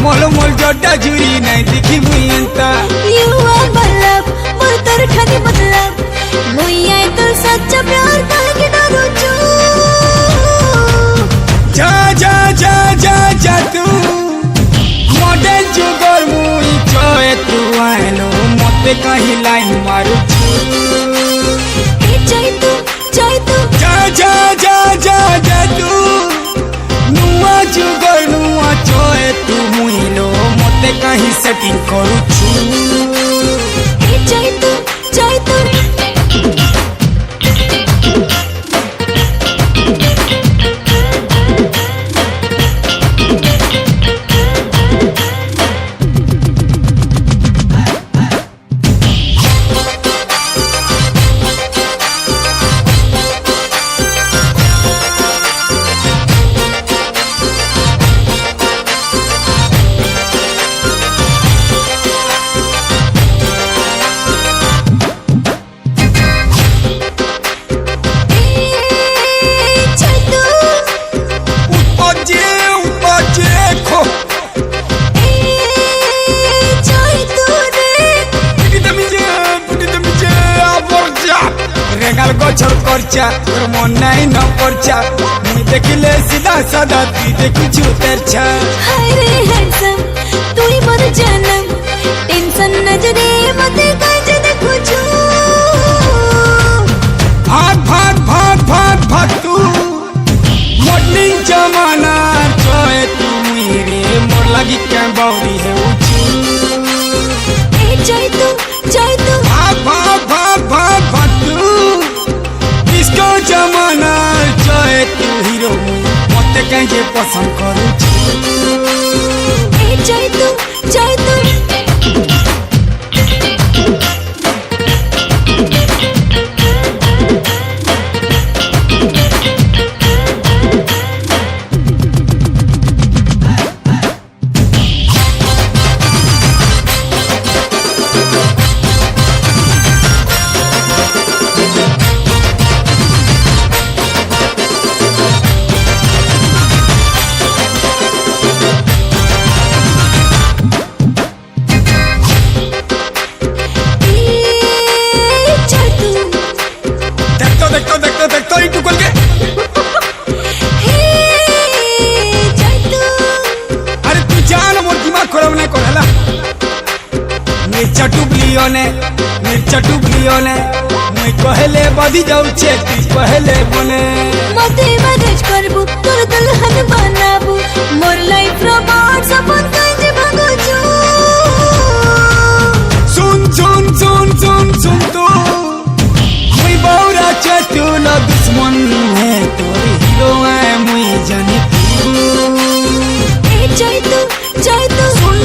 मोल मोल जोड़ा जुरी नहीं दिखी मुई अंता You are my love, मोर तर खानी मतलब मुई आई तो सच्चा प्यार ताकि डरो चू जा जा जा जा जा तू मोडे जुगर मुई चोए तू आलो मते कहीं लाइन मारू चाय तू जा जा जा जा जा तू नुआ जुगर नुआ चोए तू मुइलो मते कहीं सेटिंग करू चाय तू रेगाल गछर करचा तोर मन नहीं न परचा मुई देखिले सीधा साधा ती देखि छु तेरछा हाय रे हैंडसम तू ही मोर जानम टेंशन नजरे मते काज देखो छु भाग भाग भाग भाग भाग तू मॉडलिंग जमाना चोए तू मुई रे मोर लगी के बौरी है उछु चाय तू भाग भाग भाग भाग भाग तू इसको जमाना चोए तू हीरो मुई मते कहीं पसंद करू चाय तू देखो इटू कल के अरे तू जान मोर दिमाग खराब नहीं करला मिर्चा टुबलियो ने मुई कहले बदी जाऊ छे तू कहले बने मते मैनेज करबू तोर दुल्हन बनाबू मोर लाइफ रो बार सपन काजे भागो छु सुन सुन सुन सुन सुन तू मुई बौरा चतु न दुश्मन है तोर हीरो है मुई जाने तू चाय तू सुन